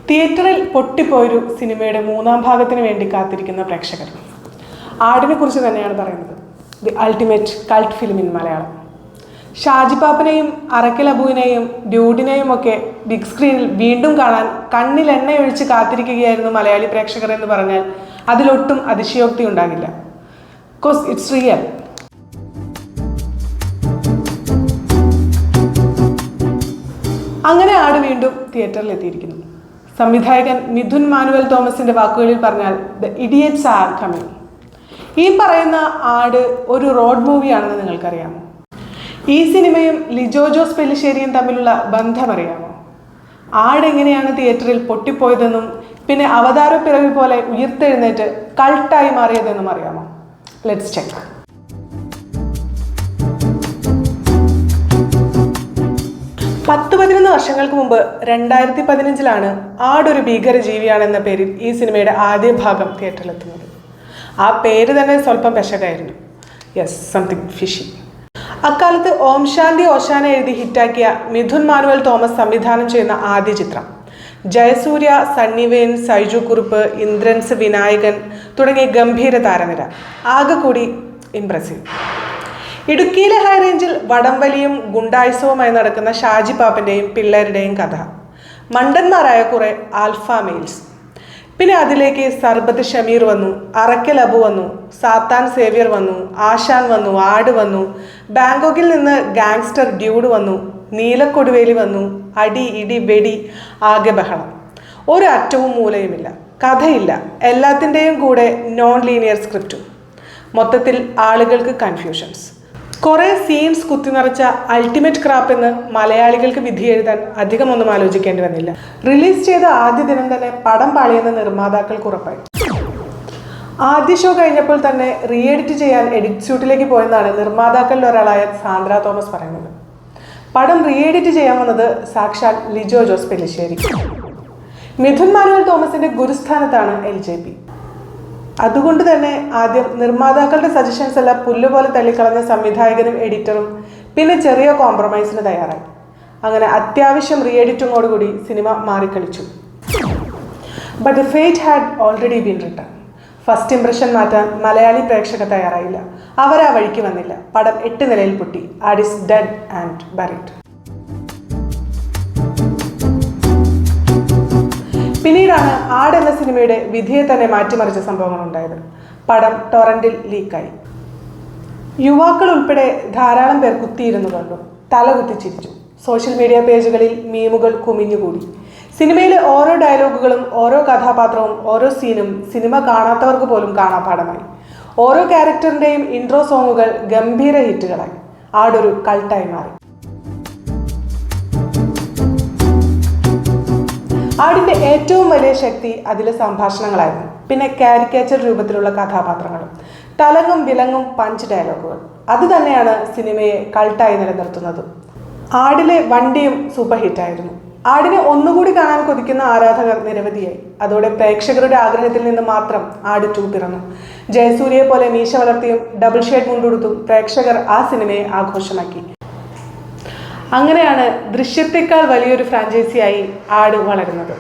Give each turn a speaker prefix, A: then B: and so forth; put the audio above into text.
A: തിയേറ്ററിൽ പൊട്ടിപ്പോയൊരു സിനിമയുടെ മൂന്നാം ഭാഗത്തിന് വേണ്ടി കാത്തിരിക്കുന്ന പ്രേക്ഷകർ. ആടിനെ കുറിച്ച് തന്നെയാണ് പറയുന്നത്. The ultimate cult film in Malayalam. Shaji പാപ്പനെയും അറക്കൽ അബുവിനെയും ഡ്യൂഡിനെയും ഒക്കെ ബിഗ് സ്ക്രീനിൽ വീണ്ടും കാണാൻ കണ്ണിൽ എണ്ണയൊഴിച്ച് കാത്തിരിക്കുകയായിരുന്നു മലയാളി പ്രേക്ഷകർ എന്ന് പറഞ്ഞാൽ അതിലൊട്ടും അതിശയോക്തി ഉണ്ടാകില്ല. Because it's real. അങ്ങനെ ആട് വീണ്ടും തിയേറ്ററിൽ എത്തിയിരിക്കുന്നു. സംവിധായകൻ മിഥുൻ മാനുവൽ തോമസിന്റെ വാക്കുകളിൽ പറഞ്ഞാൽ ദ ഇഡിയറ്റ്സ് ആർ കമ്മിങ്. ഈ പറയുന്ന ആട് ഒരു റോഡ് മൂവിയാണെന്ന് നിങ്ങൾക്കറിയാമോ? ഈ സിനിമയും ലിജോ ജോസ് പെല്ലിശ്ശേരിയും തമ്മിലുള്ള ബന്ധമറിയാമോ? ആട് എങ്ങനെയാണ് തിയേറ്ററിൽ പൊട്ടിപ്പോയതെന്നും പിന്നെ അവതാരപ്പിറവി പോലെ ഉയർത്തെഴുന്നേറ്റ് കൾട്ടായി മാറിയതെന്നും അറിയാമോ? Let's check. 10-11 വർഷങ്ങൾക്ക് മുമ്പ് 2015 ആടൊരു ഭീകര ജീവിയാണെന്ന പേരിൽ ഈ സിനിമയുടെ ആദ്യ ഭാഗം തിയേറ്ററിലെത്തുന്നത്. ആ പേര് തന്നെ സ്വല്പം പെശകായിരുന്നു. Yes, something fishy. അക്കാലത്ത് ഓം ശാന്തി ഓശാന എഴുതി ഹിറ്റാക്കിയ മിഥുൻ മാനുവൽ തോമസ് സംവിധാനം ചെയ്യുന്ന ആദ്യ ചിത്രം. ജയസൂര്യ, സണ്ണി വെയിൻ, സൈജു കുറുപ്പ്, ഇന്ദ്രൻസ്, വിനായകൻ തുടങ്ങിയ ഗംഭീര താരനിര. ആകെ കൂടി ഇംപ്രസീവ്. ഇടുക്കിയിലെ ഹൈറേഞ്ചിൽ വടംവലിയും ഗുണ്ടായുസവുമായി നടക്കുന്ന ഷാജി പാപ്പൻ്റെയും പിള്ളേരുടെയും കഥ. മണ്ടന്മാരായ കുറെ ആൽഫ മെയിൽസ്. പിന്നെ അതിലേക്ക് സർബത്ത് ഷമീർ വന്നു, അറക്കൽ അബു വന്നു, സാത്താൻ സേവ്യർ വന്നു, ആശാൻ വന്നു, ആട് വന്നു, ബാങ്കോക്കിൽ നിന്ന് ഗാങ്സ്റ്റർ ഡ്യൂഡ് വന്നു, നീലക്കൊടുവേലി വന്നു. അടി ഇടി വെടി, ആകെ ബഹളം. ഒരു അറ്റവും മൂലയുമില്ല, കഥയില്ല, എല്ലാത്തിൻ്റെയും കൂടെ നോൺ ലീനിയർ സ്ക്രിപ്റ്റും. മൊത്തത്തിൽ ആളുകൾക്ക് കൺഫ്യൂഷൻസ്. കുറേ സീൻസ് കുത്തി നിറച്ച അൾട്ടിമേറ്റ് ക്രാപ്പ് എന്ന് മലയാളികൾക്ക് വിധി എഴുതാൻ അധികമൊന്നും ആലോചിക്കേണ്ടി വന്നില്ല. റിലീസ് ചെയ്ത ആദ്യ ദിനം തന്നെ പടം പാളിയെന്ന് നിർമ്മാതാക്കൾക്ക് ഉറപ്പായി. ആദ്യ ഷോ കഴിഞ്ഞപ്പോൾ തന്നെ റീ എഡിറ്റ് ചെയ്യാൻ എഡിറ്റ് സ്യൂട്ടിലേക്ക് പോയെന്നാണ് നിർമ്മാതാക്കളിൽ ഒരാളായ സാന്ദ്ര തോമസ് പറയുന്നത്. പടം റീ എഡിറ്റ് ചെയ്യാൻ വന്നത് സാക്ഷാൽ ലിജോ ജോസ് പെല്ലിശ്ശേരി. മിഥുൻ മാനുവൽ തോമസിന്റെ ഗുരുസ്ഥാനത്താണ് LJP. അതുകൊണ്ട് തന്നെ ആദ്യം നിർമ്മാതാക്കളുടെ സജഷൻസ് എല്ലാം പുല്ലുപോലെ തള്ളിക്കളഞ്ഞ സംവിധായകനും എഡിറ്ററും പിന്നെ ചെറിയ കോംപ്രമൈസിന് തയ്യാറായി. അങ്ങനെ അത്യാവശ്യം റീ എഡിറ്റിങ്ങോടുകൂടി സിനിമ മാറിക്കളിച്ചു. But the fate had already been written. First impression മാറ്റാൻ മലയാളി പ്രേക്ഷകർ തയ്യാറായില്ല. അവർ ആ വഴിക്ക് വന്നില്ല. പടം 8 നിലയിൽ പൊട്ടി. Add is dead and buried. പിന്നീടാണ് ആട് എന്ന സിനിമയുടെ വിധിയെ തന്നെ മാറ്റിമറിച്ച സംഭവങ്ങൾ ഉണ്ടായത്. പടം ടൊറന്റിൽ ലീക്കായി. യുവാക്കൾ ഉൾപ്പെടെ ധാരാളം പേർ കുത്തിയിരുന്നു കണ്ടു, തലകുത്തി ചിരിച്ചു. സോഷ്യൽ മീഡിയ പേജുകളിൽ മീമുകൾ കുമിഞ്ഞുകൂടി. സിനിമയിലെ ഓരോ ഡയലോഗുകളും ഓരോ കഥാപാത്രവും ഓരോ സീനും സിനിമ കാണാത്തവർക്ക് പോലും കാണാപ്പാഠമായി. ഓരോ ക്യാരക്ടറിൻ്റെയും ഇൻട്രോ സോങ്ങുകൾ ഗംഭീര ഹിറ്റുകളായി. ആടൊരു കൾട്ടായി മാറി. ആടിൻ്റെ ഏറ്റവും വലിയ ശക്തി അതിലെ സംഭാഷണങ്ങളായിരുന്നു. പിന്നെ കാരിക്കേച്ചർ രൂപത്തിലുള്ള കഥാപാത്രങ്ങളും തലങ്ങും വിലങ്ങും പഞ്ച് ഡയലോഗുകൾ. അത് തന്നെയാണ് സിനിമയെ കൾട്ടായി നിലനിർത്തുന്നത്. ആടിലെ വണ്ടിയും സൂപ്പർ ഹിറ്റായിരുന്നു. ആടിനെ ഒന്നുകൂടി കാണാൻ കൊതിക്കുന്ന ആരാധകർ നിരവധിയായി. അതോടെ പ്രേക്ഷകരുടെ ആഗ്രഹത്തിൽ നിന്ന് മാത്രം ആട് 2 പിറന്നു. ജയസൂര്യയെ പോലെ മീശ വളർത്തിയും ഡബിൾ ഷെയ്ഡ് മുണ്ടുടുത്തും പ്രേക്ഷകർ ആ സിനിമയെ ആഘോഷമാക്കി. അങ്ങനെയാണ് ദൃശ്യത്തെക്കാൾ വലിയൊരു ഫ്രാഞ്ചൈസിയായി ആട് വളരുന്നത്.